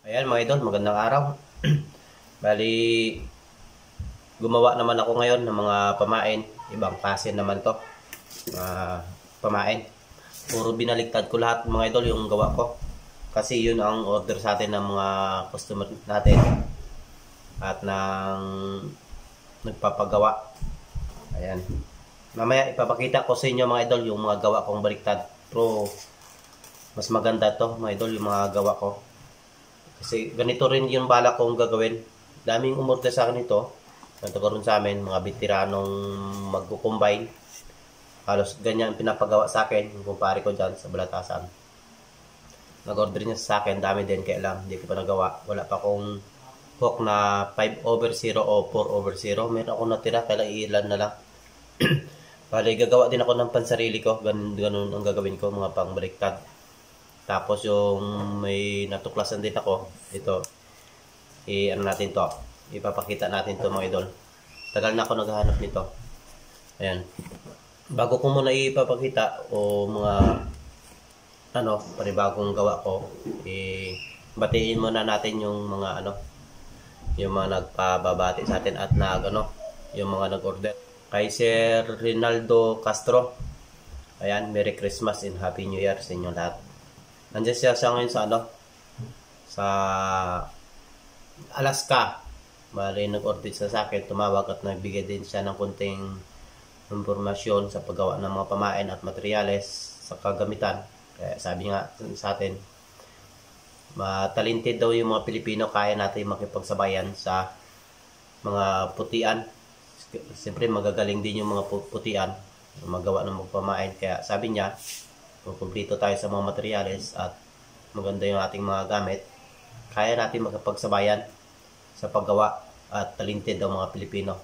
Ayan mga idol, magandang araw. Bali, gumawa naman ako ngayon ng mga pamain. Ibang klase naman to. Pamain. Puro binaliktad ko lahat mga idol yung gawa ko. Kasi yun ang order sa atin ng mga customer natin. At ng nagpapagawa. Ayan. Mamaya ipapakita ko sa inyo mga idol yung mga gawa kong baliktad. Pero mas maganda to mga idol yung mga gawa ko. Kasi ganito rin yung balak kong gagawin. Daming umorder sa akin ito. Nagkakaroon sa amin, mga veteranong magkukumbine. Halos ganyan pinapagawa sa akin. Yung kumpare ko dyan sa Balatasan. Nag-order niya sa akin. Dami din kaya lang. Hindi ko pa nagawa. Wala pa akong hook na 5/0 o 4/0. Meron akong natira. Kaya ilan na lang. Bali, gagawa din ako ng pansarili ko. Ganun ang gagawin ko. Mga pangbaliktad. Tapos yung may natuklasan din ako, ito, ano natin to, ipapakita natin to mga idol. Tagal na ako naghahanap nito. Ayan. Bago ko muna ipapakita o mga, panibagong gawa ko, batiin muna natin yung mga, yung mga nagpababati sa atin at yung mga nag-order. Kay Sir Rinaldo Castro. Ayan, Merry Christmas and Happy New Year sa inyo lahat. Nandiyan siya ngayon sa Alaska. Bali, nag-order sa akin, tumawag at nagbigay din siya ng kunting impormasyon sa paggawa ng mga pamain at materyales sa kagamitan. Kaya sabi nga sa atin, matalented daw yung mga Pilipino, kaya natin makipagsabayan sa mga putian. Siyempre magagaling din yung mga putian, magawa ng mga pamain. Kaya sabi niya, kung kumpleto tayo sa mga materyales at maganda yung ating mga gamit, kaya natin magkapagsabayan sa paggawa at talented ang mga Pilipino.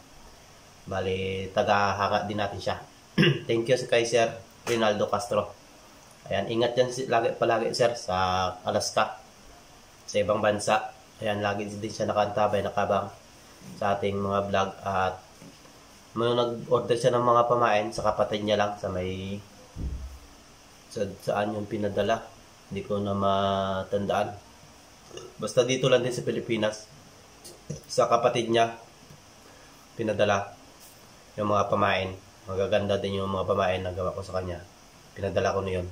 Bali, taga-hanga din natin siya. Thank you kay Sir Rinaldo Castro. Ayan, ingat dyan palagi sir sa Alaska, sa ibang bansa. Ayan, lagi din siya nakantabay, nakabang sa ating mga vlog. At may nag-order siya ng mga pamain sa kapatid niya lang sa may saan yung pinadala, hindi ko na matandaan. Basta dito lang din sa Pilipinas, sa kapatid niya pinadala yung mga pamain. Magaganda din yung mga pamain na gawa ko sa kanya, pinadala ko na yun.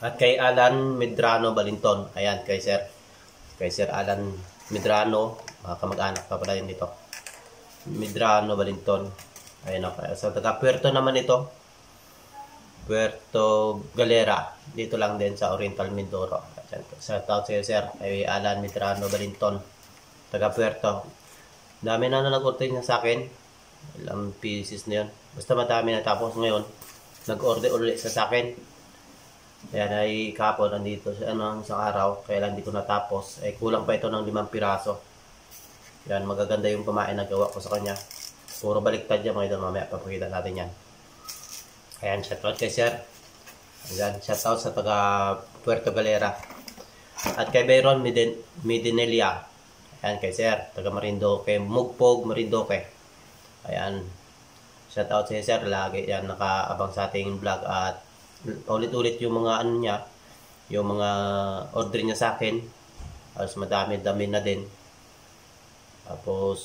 At kay Alan Medrano Balinton, ayan, kay Sir Alan Medrano, kamag-anak pa pala yun dito, Medrano Balinton. Ayan, okay. So taga Puerto naman ito, Puerto Galera, dito lang din sa Oriental Mindoro. Shout out sa iyo sir, kay Alan Medrano Balinton, taga Puerto. Dami na nag-order niya sa akin, ilang pieces na yun, basta madami na. Tapos ngayon nag-order ulit sa akin. Ayan, ay kapon nandito sa araw, kaya lang hindi ko natapos. Ay kulang pa ito ng 5 piraso. Yan, magaganda yung pamain na gawa ko sa kanya. Puro baliktad yan mga idol, mamaya papakita natin yan. Ayan, shoutout kay sir. Ayan, shoutout sa taga Puerto Galera. At kay Byron Medinelia. Ayan, kay sir, taga Marindoque, Mugpog, Marindoque. Ayan, shoutout sa sir, lagi yan nakaabang sa ating vlog. At paulit-ulit yung mga niya, yung mga order niya sa akin. Alos madami-dami na din. Tapos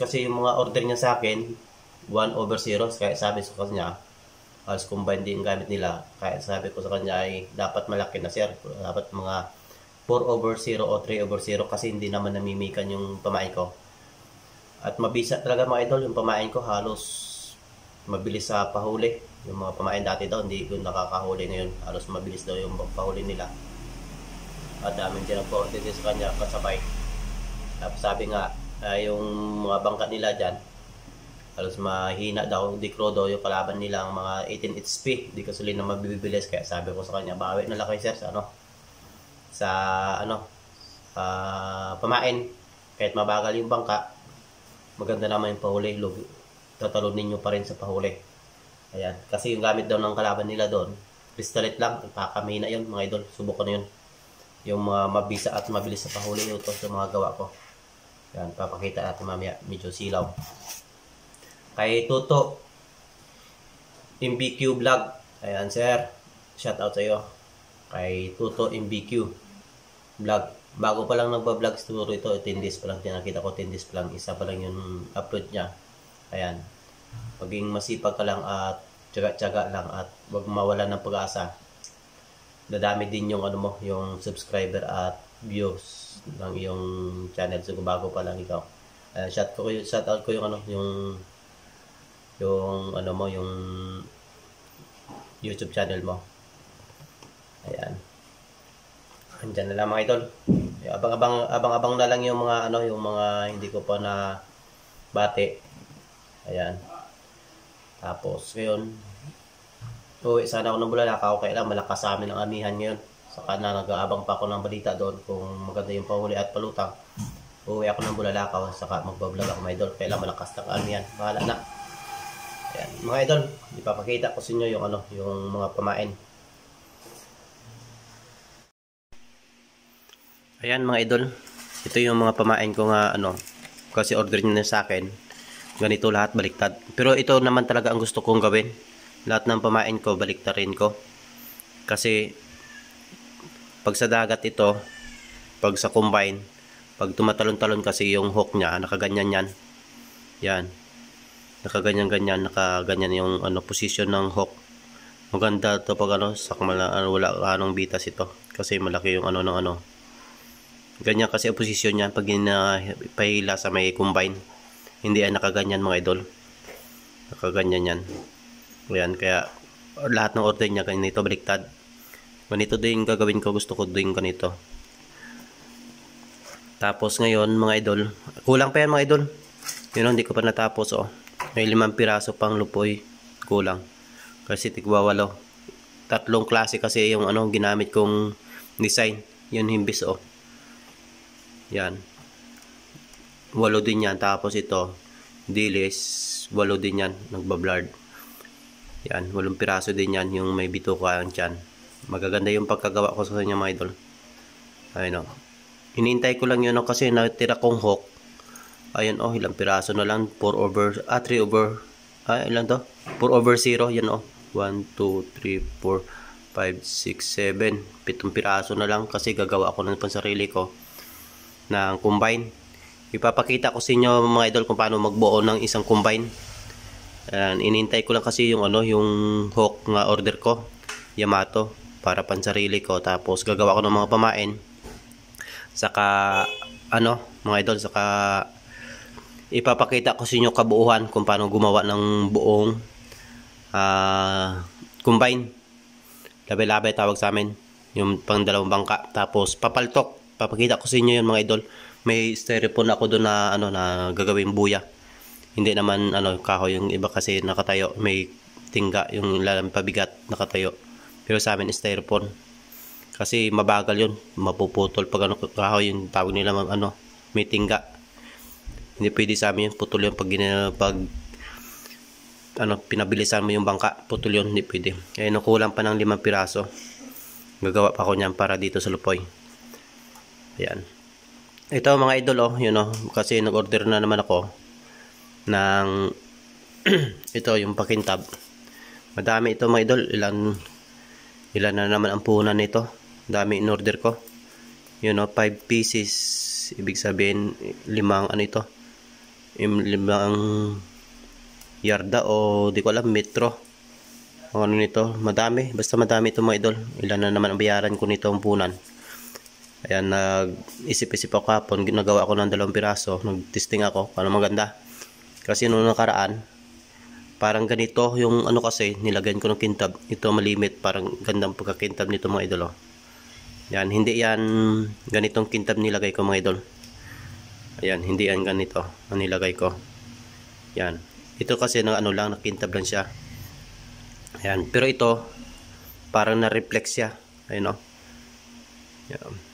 kasi yung mga order niya sa akin 1/0, kaya sabi ko sa kanya, halos combine din gamit nila. Kaya sabi ko sa kanya ay dapat malaki na sir, dapat mga 4/0 o 3/0, kasi hindi naman namimikan yung pamain ko. At mabisa talaga mga idol yung pamain ko, halos mabilis sa pahuli. Yung mga pamain dati daw hindi ko nakakahuli, ngayon halos mabilis daw yung pahuli nila. At daming din nagpo-order sa kanya kasabay. Tapos sabi nga, yung mga bangka nila dyan, halos mahina daw, dikro daw yung kalaban nila, ang mga 18 HP, di kasulin na mabibilis. Kaya sabi ko sa kanya, bawi na lang kayo sir sa pamain. Kahit mabagal yung bangka, maganda naman yung pahuli, tatalunin nyo pa rin sa pahuli. Ayan, kasi yung gamit daw ng kalaban nila doon, pistolet lang, ipakamina yun mga idol, subukan na yun. Yung mga mabisa at mabilis sa pahuli ito sa mga gawa ko. Ayan, papakita natin mamaya, medyo silaw. Kay Tuto MBQ Vlog, ayan sir, shout out sa iyo. kay Tuto MBQ vlog. Bago pa lang nagba-vlog siguro ito, 10 days pa lang, tinakita ko 10 days pa lang, isa pa lang yung upload niya. Ayan, maging masipag ka lang at tiyaga-tiyaga lang at wag mawalan ng pag-asa. Dadami din yung ano mo, yung subscriber at views ng iyong channel. So bago pa lang ikaw, shout out ko yung ano, yung ano mo, yung YouTube channel mo. Ayan, andyan na lang mga idol. Abang-abang na lang yung mga ano, yung mga hindi ko pa na bati. Ayan, tapos ngayon uwi sana ako ng Bulalakaw, kaya lang malakas sa amin ang amihan ngayon. Saka na nag-aabang pa ako ng balita doon kung maganda yung pahuli at palutang. Uwi ako ng Bulalakaw, saka magbablog ako mga idol, kaya lang malakas ng amihan. Bahala na. Ayan mga idol, ipapakita ko sa inyo yung ano, yung mga pamain. Ayan mga idol, ito yung mga pamain ko nga ano, kasi order niyo na sa akin. Ganito lahat baliktad. Pero ito naman talaga ang gusto kong gawin. Lahat ng pamain ko baliktarin ko. Kasi pag sa dagat ito, pag sa combine, pag tumatalon-talon kasi yung hook niya, nakaganyan yan. Yan. Nakaganyan-ganyan, nakaganyan yung ano, position ng hook. Maganda to pag ano, wala anong bitas ito. Kasi malaki yung ano ng ano. Ganyan kasi ang posisyon niya pag pahila sa may combine. Hindi ay nakaganyan mga idol. Nakaganyan yan. Ayan, kaya lahat ng order niya ganito baliktad. Ganito din gagawin ko, gusto ko din ganito. Tapos ngayon mga idol, kulang pa yan mga idol. Yun, hindi ko pa natapos oh. May 5 piraso pang lupoy, kulang. Kasi tigwa 8. 3 klase kasi yung ano ginamit kong design. Yun himbis oh. Yan. 8 din yan. Tapos ito, dilis, 8 din yan, nagbablard. Yan, 8 piraso din yan, yung may bituka ang tiyan. Magaganda yung pagkagawa ko sa kanya mga idol. Ayun o. Hinihintay ko lang yun o, kasi natira kong hook. Ayun o, ilang piraso na lang. 3 over, ilan to? 4 over 0, yan o. 1, 2, 3, 4, 5, 6, 7. 7 piraso na lang kasi gagawa ako ng pansarili ko ng combine. Ipapakita ko sa inyo mga idol kung paano magbuo ng isang combine. Inintay ko lang kasi yung ano, yung hook nga order ko, Yamato, para pansarili ko. Tapos gagawa ko ng mga pamain. Saka ano mga idol, saka ipapakita ko sa inyo kabuuhan kung paano gumawa ng buong combine. Labay-labay tawag sa amin, yung pang 2 bangka. Tapos papaltok, papakita ko sa inyo yun mga idol. May styrofoam ako doon na ano, na gagawing buya. Hindi naman ano kahoy, yung iba kasi nakatayo, may tingga yung lalang pabigat nakatayo. Pero sa amin styrofoam. Kasi mabagal yun, mapuputol pag ano kahoy, yung tawag nila ano, may tingga. Hindi pwede sa amin yun, putol yun pag ano, pinabilisan mo yung bangka, putol yun, hindi pwede. Kaya nakulang pa ng 5 piraso. Gagawa pa ako niyan para dito sa lupoy. Ayan. Ito mga idol oh, yun oh, kasi nag-order na naman ako ng ito yung pakintab. Madami ito mga idol, ilan na naman ang puhunan nito. Dami in order ko. Yun oh, 5 pieces, ibig sabihin 5 ano ito, 5 yarda o di ko alam, metro o ano nito. Madami, basta madami ito mga idol. Ilan na naman ang bayaran ko nito ang punan. Ayan, nag-isip-isip ako kapon, ginagawa ko ng 2 piraso, nag-testing ako paano maganda. Kasi nung nakaraan, parang ganito yung ano, kasi nilagyan ko ng kintab. Ito malimit, parang gandang pagkakintab nito mga idol oh. Yan, hindi yan ganitong kintab nilagay ko mga idol. Ayan, hindi yan ganito ang nilagay ko. Yan, ito kasi ng ano lang, nakintab lang siya. Ayan, pero ito parang na-reflex siya. Ayun oh. Yan.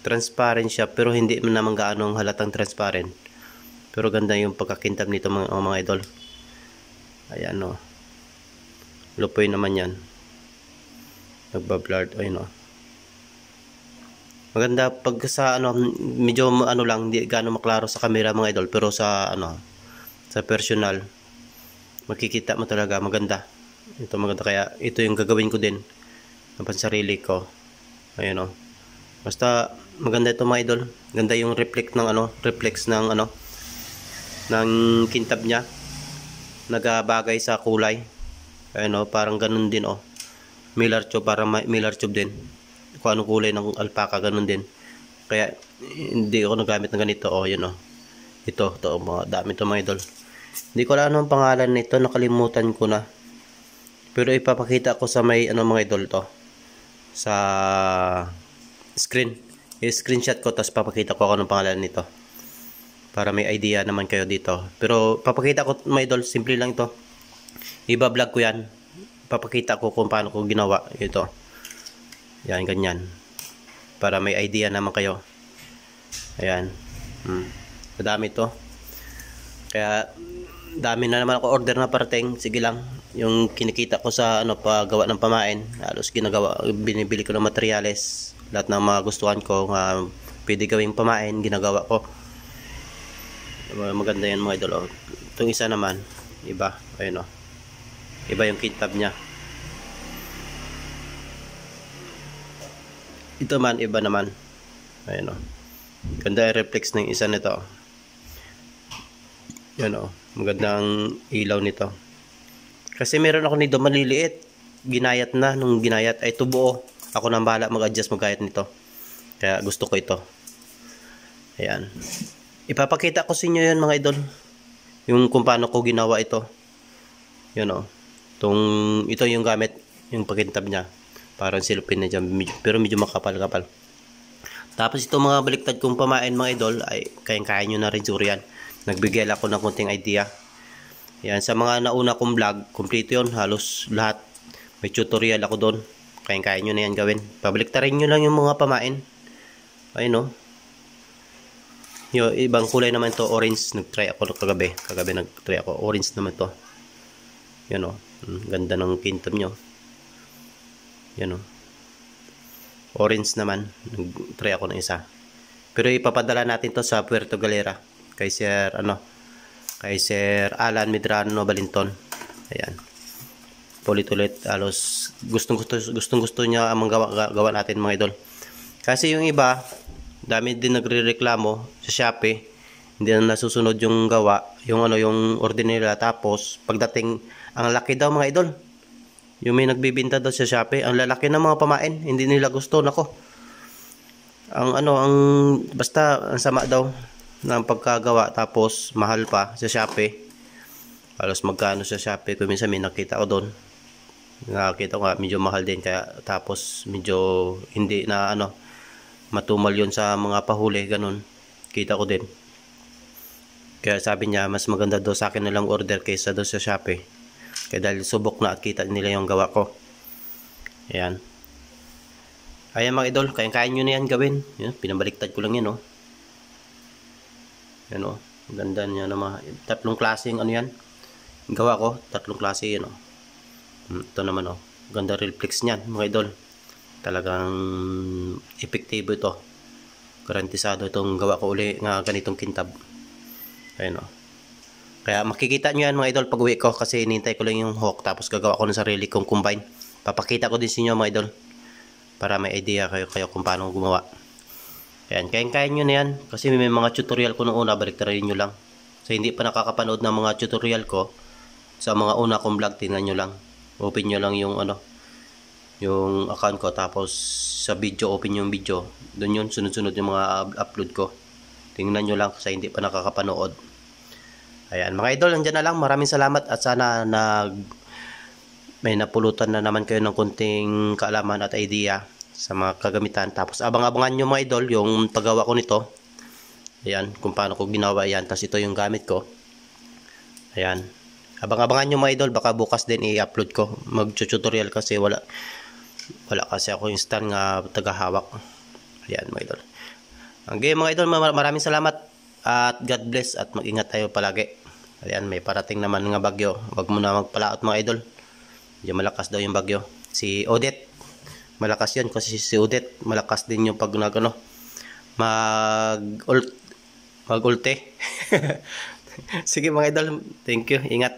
Transparent siya, pero hindi naman gaano halatang transparent. Pero ganda yung pagkakintab nito mga idol. Ayan o. Lupoy naman yan. Nagbablard. Ayun o. Maganda pag sa ano, medyo ano lang, hindi gaano maklaro sa camera mga idol. Pero sa ano, sa personal, makikita mo talaga maganda. Ito maganda, kaya ito yung gagawin ko din ng pansarili ko. Ayan o. Basta maganda ito mga idol. Ganda yung reflex ng ng kintab niya. Nagabagay sa kulay. Ayan o, parang ganun din o. Miller tube, parang miller tube din. Kung anong kulay ng alpaca, ganun din. Kaya hindi ako nagamit ng ganito o, yun o. Ito mga dami ito mga idol. Hindi ko alam anong pangalan nito, nakalimutan ko na. Pero ipapakita ko sa may mga idol to. Sa screen. I-screenshot ko tapos papakita ko anong pangalan nito. Para may idea naman kayo dito. Pero papakita ko mga idol, simple lang ito. Iba-vlog ko yan. Papakita ko kung paano ko ginawa ito. Yan, ganyan. Para may idea naman kayo. Ayan. Madami ito. Kaya dami na naman ako order na parating. Sige lang. Yung kinikita ko sa paggawa ng pamain, halos binibili ko ng materyales. Lahat ng mga gustuhan ko pwede gawing pamain, ginagawa ko. Maganda yan mga idol. Itong isa naman, iba. Ayun o. Iba yung kintab niya. Ito man, iba naman. Ayun o. Ganda yung reflex ng isa nito. Yan o. Magandang ilaw nito. Kasi meron ako nito maliliit. Ginayat na. Nung ginayat ay tubuo. Ako nang bahala mag-adjust mag-gayat nito. Kaya gusto ko ito. Ayan. Ipapakita ko sa inyo yan mga idol. Yung kung paano ko ginawa ito. Yan o. Ito yung gamit. Yung pakintab niya. Parang silupin na dyan. Pero medyo makapal-kapal. Tapos ito mga baliktad kong pamain mga idol. Ay kayang-kaya nyo na rin siguro yan. Nagbigay ako ng konting idea. Yan, sa mga nauna kong vlog, kompleto yun, halos lahat. May tutorial ako doon. Kaya nyo na yan gawin. Pabaliktarin nyo lang yung mga pamain. Ayun o. Yung ibang kulay naman to, orange. Nag-try ako kagabi. Kagabi nag-try ako. Orange naman to. Yan o. Ganda ng kintab nyo. Yan o. Orange naman. Nag-try ako ng isa. Pero ipapadala natin to sa Puerto Galera. Kay Sir Alan Medrano Balinton. Ayan. Ulit-ulit halos gustong gusto niya ang gawa natin mga idol. Kasi yung iba, dami din nagrereklamo sa Shopee, hindi na nasusunod yung gawa, yung order nila, tapos pagdating ang laki daw mga idol. Yung may nagbebenta daw sa Shopee, ang lalaki ng mga pamain, hindi nila gusto, nako. Basta ang sama daw ng pagkagawa, tapos mahal pa sa Shopee. Halos magkano sa Shopee, kung minsan may nakita ko doon. Nakita ko nga medyo mahal din, kaya tapos medyo hindi na matumal yon sa mga pahuli, ganun. Kita ko din. Kaya sabi niya mas maganda daw sa akin na lang order kaysa daw sa Shopee. Kaya dahil subok na at kita nila yung gawa ko. Ayan. Ayan mga idol, kaya nyo na yan gawin. Yan, pinabaliktad ko lang yan Yan o, ganda niya naman. Tatlong klaseng yan. Gawa ko, tatlong klase yan o. Ito naman o, ganda reflex niyan mga idol. Talagang epektibo ito. Garantisado itong gawa ko uli nga ganitong kintab. Ayan o. Kaya makikita nyo yan mga idol pag uwi ko, kasi inintay ko lang yung hook, tapos gagawa ko ng sarili kong combine. Papakita ko din sa inyo mga idol para may idea kayo kung paano gumawa. Ayan, kaya nyo na yan. Kasi may mga tutorial ko noong una, baliktarin nyo lang. So hindi pa nakakapanood ng mga tutorial ko, sa mga una kong vlog, tingnan nyo lang. Open nyo lang yung yung account ko, tapos sa video, open yung video. Doon yun, sunod-sunod yung mga upload ko. Tingnan nyo lang kasi hindi pa nakakapanood. Ayan, mga idol, nandiyan na lang. Maraming salamat at sana may napulutan na naman kayo ng konting kaalaman at idea sa mga kagamitan. Tapos abang-abangan nyo mga idol yung paggawa ko nito. Ayan, kung paano ko ginawa yan. Tapos ito yung gamit ko. Ayan. Abang-abangan nyo mga idol. Baka bukas din i-upload ko. Mag-tutorial kasi wala kasi ako instant nga tagahawak. Ayan mga idol. Okay mga idol, maraming salamat. At God bless at mag-ingat tayo palagi. Ayan, may parating naman nga bagyo. Huwag mo na magpalaot mga idol. Medyo malakas daw yung bagyo. Si Odette, malakas yan kasi si Odette malakas din yung pag mag-ulte. Sige mga idol, thank you, ingat.